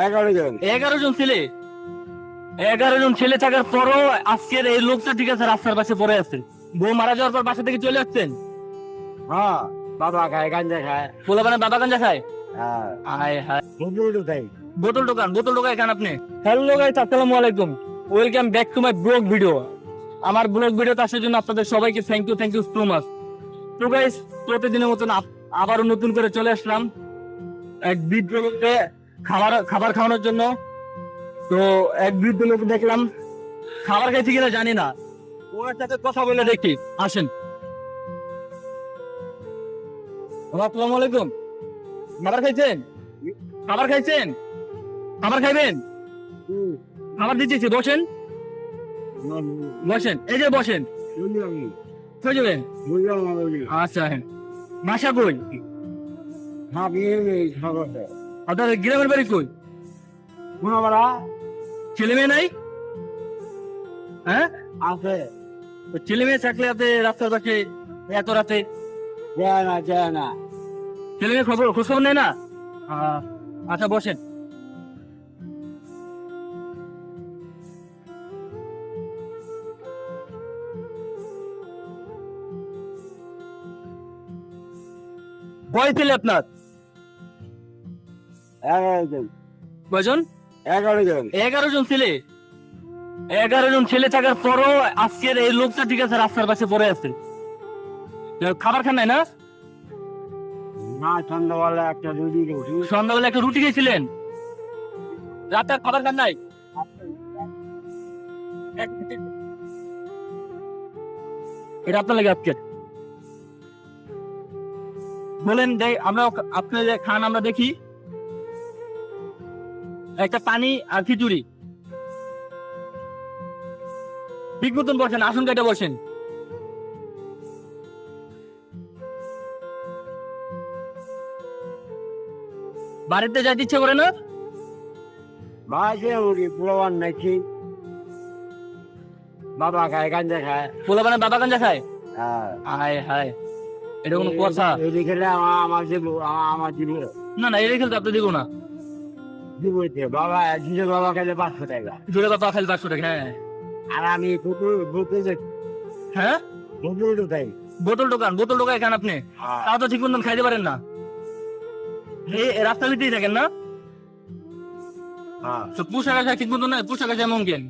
11 জন। 11 জন ছেলে? 11 জন ছেলে থাকার পরও আজকের এই লোকটা ঠিক আছে রাস্তার পাশে পড়ে আছে। বউ মারা যাওয়ার পর বাসা থেকে চলে আসছেন? হ্যাঁ, বাবা খায়, গাঞ্জা খায়। পোলাপানে বাবা গাঞ্জা খায়? হ্যাঁ, হায় হায়। বন্ধু খাই। বোতল দোকান খান আপনি? হ্যালো গাইস, আসসালামু আলাইকুম, welcome back to my blog video. আমার ব্লগ ভিডিওতে আসার জন্য আপনাদের সবাইকে থ্যাংক ইউ সো মাচ। তো গাইস, প্রতিদিনের মতন আবারও নতুন করে চলে আসলাম এক বৃদ্ধ লোককে খাবার খাওয়ানোর জন্য। তো এক বৃদ্ধ লোক দেখলাম খাবার খাইছে কিনা জানি না, ওনার সাথে কথা বলে দেখি, আসেন। আসসালামু আলাইকুম। খাবার খাইছেন? খাবার খাইছেন? খাবার খাইবেন? খাবার দিচ্ছি, বসেন বসেন, এই যে বসেন, খেয়ে যাবেন। আচ্ছা, হ্যাঁ। বাসা কই? আপনার গ্রামের বাড়ি কই? ছেলে মেয়ে নাই? হ্যাঁ, আছে। তো ছেলে মেয়ে থাকলে আপনি রাস্তার পাশে এত রাতে? যায় না। ছেলে মেয়ে খোঁজ খবর নেয় না? আচ্ছা, বসেন। কয় ছেলে আপনার? 11 জন। কয়জন? 11 জন। 11 জন ছেলে? 11 জন ছেলে থাকার পরও আজকের এই লোকটা ঠিক আছে রাস্তার পাশে পড়ে আছে। খাবার খান নাই না? না, সন্ধ্যাবেলা একটা রুটি রুটি। সন্ধ্যাবেলা একটা রুটি খেয়েছিলেন, রাতে আর খাবার খান নাই? এটা আপনার লাগে আজকে বলেন, আমরা আপনি যে খান আমরা দেখি। একটা পানি আর খিচুড়ি। ঠিক মতন বসেন, আসন কেটে বসেন। বাড়িতে যাইতে ইচ্ছে করে না? বাজে উড়ি পোলাবান নাকি বাবা খায়, গাঞ্জা খায়। পোলাপানে বাবা গাঞ্জা খায়? হ্যাঁ। হায় হায়, এটা কোনো কথা? এই খেলে আমার দিব, আমার দিব। না, এটা খেলতে আপনি দিব না। দিবইতে বাবা একদিনে বাবা খাইলে 500 টাকা। জোরে বাবা খেল 500 টাকা? হ্যাঁ আর আমি পুকুর বুকে হ্যাঁ। বন্ধু খাই। বোতল দোকান খান আপনি? তাও তো ঠিক মতন খাইতে পারেন না। এই রাস্তা ভিতরেই থাকেন না? হ্যাঁ, তো পোশাক আশাক ঠিক মতন না, পোশাক আশাক এমন কেন?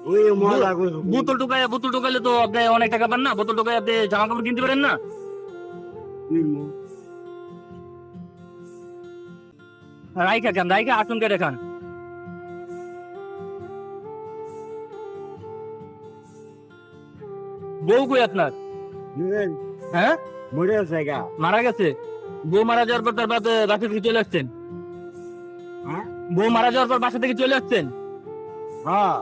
ওই মজা করে বোতল টোকাইলে তো আপনি অনেক টাকা পান না? বোতল টোকাই আপনি জামা কাপড় কিনতে পারেন না? রাইখা আসুন কেটে খান। বউ কই আপনার? হ্যাঁ, মরে আছে গা। মারা গেছে? বউ মারা যাওয়ার পর তার বাসা থেকে চলে আসছেন? হ্যাঁ, বউ মারা যাওয়ার পর বাসা থেকে চলে আসছেন? হ্যাঁ।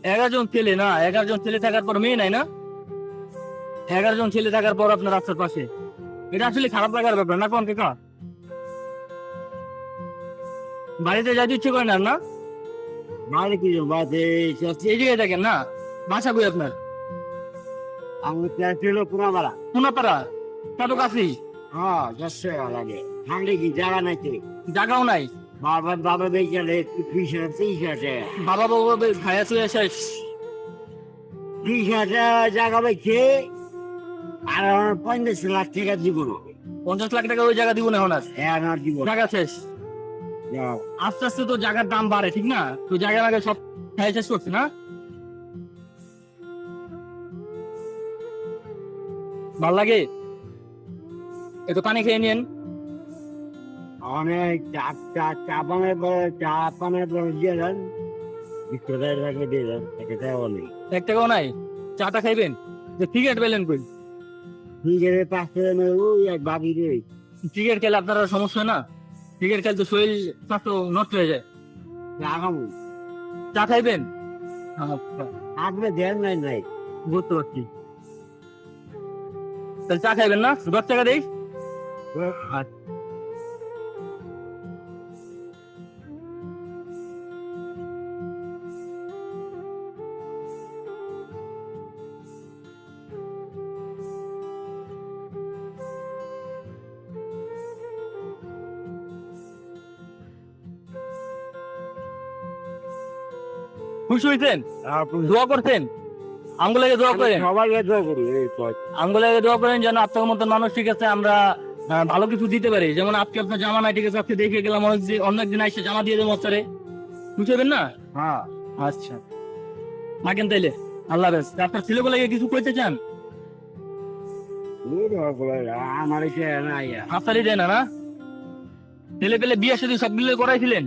11 জন ছেলে না? 11 জন ছেলে থাকার পর মেয়ে নাই না? 11 জন ছেলে থাকার পর আপনার রাস্তার পাশে, এটা আসলে খারাপ লাগার ব্যাপার না? কোন কাকা, বাড়িতে যাইতে ইচ্ছে করে না না? মানে কি বাদে এই জায়গায় থাকেন না? বাসা কই আপনার? আমি ছিল পুরামারা। পুনাপাড়া? কত কাছেই? হ্যাঁ, 10 টাকা লাগে। ঠান্ডে কি জায়গা নাকি? জায়গাও নাই? বাবা বেচারে 30 টাকা। বাবা বাবা খায়া শুয়ে শেষ। 30 টাকা জায়গা বেচে আর আমার 50 লাখ টাকা দিব না। 50 লাখ টাকা ওই জায়গা দিব না এখন আর? হ্যাঁ, না দিব না। জায়গা শেষ। যাও। আস্তে আস্তে তো জায়গার দাম বাড়ে, ঠিক না? তো জায়গা আগে সব খাই শেষ করছে না? ভাল লাগে? একটু পানি খেয়ে নিন। অনেক চা পানের পরে দিয়ে দেন, 20 টাকা দিয়ে দেন, 1 টাকাও নেই। 1 টাকাও নাই? চাটা খাইবেন? যে সিগারেট পেলেন কই? ঠিক আছে, 5 টাকা নেই, ওই এক ভাবি রে। সিগারেট খেলে আপনার আর সমস্যা হয় না? সিগারেট খেলে তো শরীর স্বাস্থ্য নষ্ট হয়ে যায়। আগামু চা খাইবেন? আচ্ছা, আপনি দেন নাই। বুঝতে পারছি। তাহলে চা খাইবেন না? 10 টাকা দেই। আচ্ছা। খুশি হয়েছেন? আপনি দোয়া করতেন? আঙ্গুলে দোয়া করেন? সবাই দোয়া করি এই পথ। আঙ্গুলে দোয়া করেন যেন আপনার মতন মানুষ ঠিক আছে আমরা ভালো কিছু দিতে পারি। যেমন আজকে আপনার জামা নাই ঠিক আছে, আজকে দেখে গেলাম অন্য একদিন এসে জামা দিয়ে দেবো মস্তারে, খুশি হবেন না? হ্যাঁ আচ্ছা থাকেন তাইলে, আল্লাহ হাফেজ। আপনার ছেলেগুলো কিছু কইতে চান? আমার এসে নাই হাফতারি দেয় না না? ছেলে পেলে বিয়ে সাথে সব মিলে করাইছিলেন?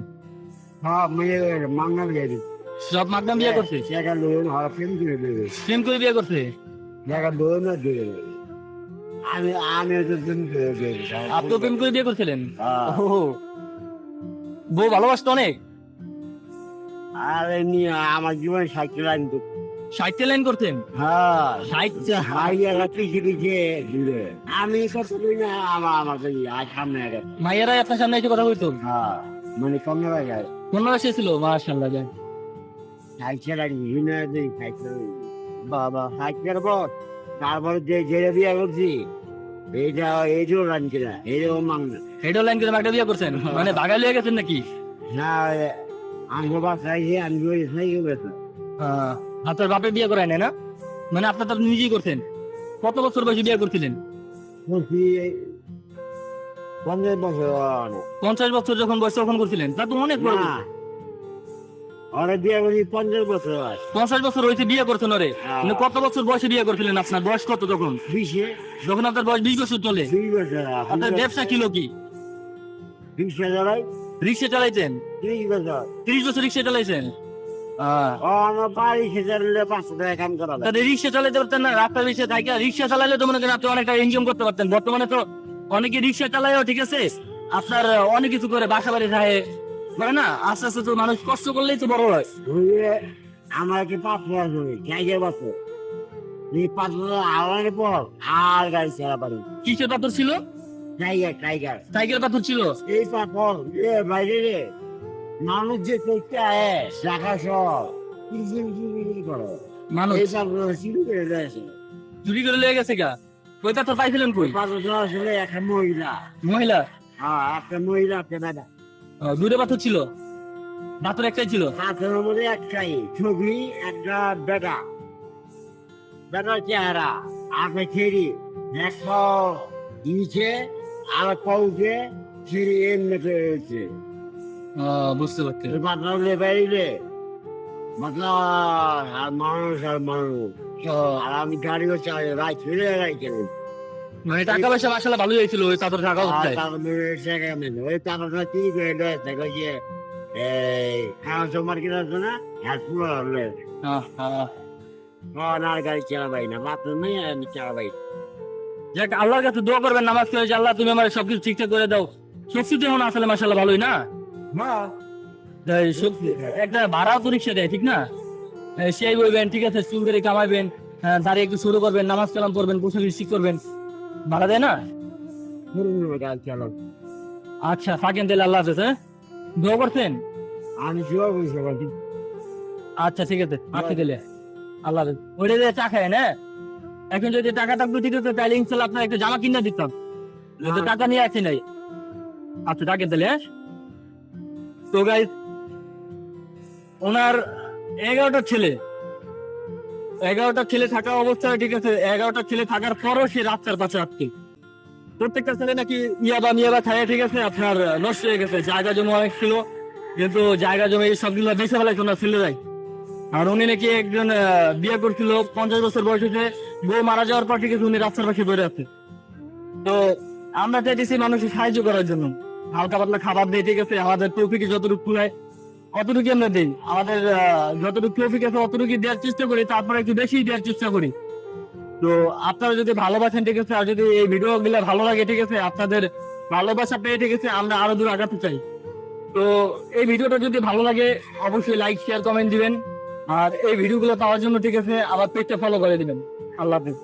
সব মেয়ে মাংনা দিয়ে দিই সব মাধ্যম বিয়ে করছে? জায়গা লোন প্রেম করে দেবে প্রেম করে বিয়ে করছে? জায়গা লোন দিয়ে দেবে আমি আমি তো প্রেম করে দেবে আপনি প্রেম করে বিয়ে করছিলেন? হ্যাঁ। ও বউ ভালোবাসতো অনেক? আর এমনি আমার জীবনে সাইকেল আনতো 60 লাইন করতেন? হ্যাঁ 60? মাইয়ারা পিছিয়ে পিছিয়ে ঘুরে আমি কত করি না আমার আমাকে আর সামনে আগে মাইয়ারাই আপনার সামনে এসে কথা বলতো? হ্যাঁ মানে কমে যায় কোন বয়সে ছিল? মাশাআল্লাহ যান। সাইকেল আর বিভিন্ন সাইকেল বাবা সাইকেল পর তারপরে যে জেলে বিয়ে করছি এইটা এইটাও রানছে না এইটাও মাংনা হেডো লাইন করে একটা বিয়ে করছেন মানে বাগাই লিয়ে গেছেন নাকি? না আমি বাসাইছি আমি সাইকেল বেছে আপনার বাপে বিয়ে করায় নাই না? মানে আপনার তো নিজেই করছেন। কত বছর বয়সে বিয়ে করছিলেন? 50 বছর 50 বছর যখন বয়স তখন করছিলেন? তা তো অনেক বড়। না অনেক বিয়ে করছি 50 বছর 50 বছর হয়েছে বিয়ে করছেন ওরে? হ্যাঁ। মানে কত বছর বয়সে বিয়ে করছিলেন? আপনার বয়স কত তখন? 20 যখন আপনার বয়স 20 বছর চলে? 20 বছর আপনার ব্যবসা ছিল কি? 20 বছর রিক্সা চালাইতেন? 30 বছর 30 বছর রিক্সা চালাইছেন? আমার বাড়ি খেতে 500 টাকা কাম করা লাগে। তাহলে রিক্সা চালাইতে পারতেন না? রাস্তা রিক্সা থাকে, রিক্সা চালাইলে তো মনে করেন আপনি অনেকটা ইনকাম করতে পারতেন। বর্তমানে তো অনেকে রিক্সা চালায়ও ঠিক আছে, আপনার অনেক কিছু করে, বাসা বাড়ি থাকে করে না। আস্তে আস্তে তো মানুষ কষ্ট করলেই তো বড় হয়। ঘুরে আমার কি 5 বছর টাইগার বছর এই 5 বছর আওয়ার পর আর গাড়ি চালা পারি কিসের পাথর ছিল? টাইগার টাইগার সাইকেল পাথর ছিল? এই পাথর বাইরে রে মানুষ যে করতে আয় টাকা সব কি করো মানুষ এই পাথর শুরু করে দিয়েছে চুরি করে লেগে গেছে গা? ওই পাথর পাইছিলেন কই? পাথর আসলে একটা মহিলা মহিলা? হ্যাঁ একটা মহিলা একটা বেটা দূরে পাথর ছিল? পাথর একটাই ছিল? পাথরের মধ্যে একটাই ছবি একটা বেটা বেটার চেহারা আপনি ছেড়ি দেখো দিয়েছে আর কৌকে ছিঁড়ি এমনি হয়েছে বুঝতে পারছি। পাথরে বেরিয়ে মাতলা আর মানুষ আর আমি গাড়িও চাই রাই ফিরে রাই কেন মানে টাকা পয়সা মাসালা ভালোই হয়েছিল ওই পাথর টাকা উঠছে? ওই টাকাটা কি করে রয়েছে যে এই খাওয়া মার্কেট আছে না হ্যাসপুর আর গাড়ি চালাবাই না বাথরুম নেই আমি চালাবাই যাক আল্লাহর কাছে দোয়া করবেন, নামাজ পড়ে যে আল্লাহ তুমি আমার সবকিছু ঠিকঠাক করে দাও। সবকিছু এখন আসলে মাসাল্লাহ ভালোই না? তাই একটা ভাড়া তো রিক্সা দেয় ঠিক না? সেই বইবেন ঠিক আছে, চুল করে কামাইবেন, দাঁড়িয়ে একটু শুরু করবেন, নামাজ কালাম করবেন, পোশাক ঠিক করবেন, ভাড়া দেয় না? চালো আচ্ছা থাকেন তাহলে, আল্লাহ হাফেজ। হ্যাঁ দোয়া করছেন? আমি শিওর বুঝতে পারছি আচ্ছা ঠিক আছে আপনি দিলে আল্লাহ হাফেজ। ওইটা দিয়ে চা খায় না? এখন যদি টাকা থাকতো ঠিক আছে তাহলে ইনশাল্লাহ আপনার একটা জামা কিনে দিতাম, কিন্তু টাকা নিয়ে আসি নাই। আচ্ছা থাকেন তাহলে। হ্যাঁ তো গাইস ওনার 11টা ছেলে, 11টা ছেলে থাকা অবস্থায় ঠিক আছে, 11টা ছেলে থাকার পরও সে রাস্তার পাশে আসছে। প্রত্যেকটা ছেলে নাকি মিয়াবা খায় ঠিক আছে, আপনার নষ্ট হয়ে গেছে, জায়গা জমি অনেক ছিল কিন্তু জায়গা জমি সবগুলো বেঁচে ফেলাইছে ওনার ছেলেরাই। আর উনি নাকি একজন বিয়ে করছিল 50 বছর বয়সে, বউ মারা যাওয়ার পর ঠিক আছে উনি রাস্তার পাশে বেড়ে আছে। তো আমরা চাইতেছি মানুষের সাহায্য করার জন্য, হালকা পাতলা খাবার দিয়ে ঠিক আছে, আমাদের প্রকৃতি যতটুকু কুলায় অতটুকু আমরা দিই, আমাদের যতটুকু প্রফিট আছে অতটুকু দেওয়ার চেষ্টা করি, তারপরে একটু বেশি দেওয়ার চেষ্টা করি। তো আপনারা যদি ভালোবাসেন ঠিক আছে, আর যদি এই ভিডিও গুলা ভালো লাগে ঠিক আছে, আপনাদের ভালোবাসা পেয়ে ঠিক আছে আমরা আরো দূর আগাতে চাই। তো এই ভিডিওটা যদি ভালো লাগে অবশ্যই লাইক শেয়ার কমেন্ট দিবেন, আর এই ভিডিওগুলো পাওয়ার জন্য ঠিক আছে আমার পেজটা ফলো করে দিবেন। আল্লাহ হাফেজ।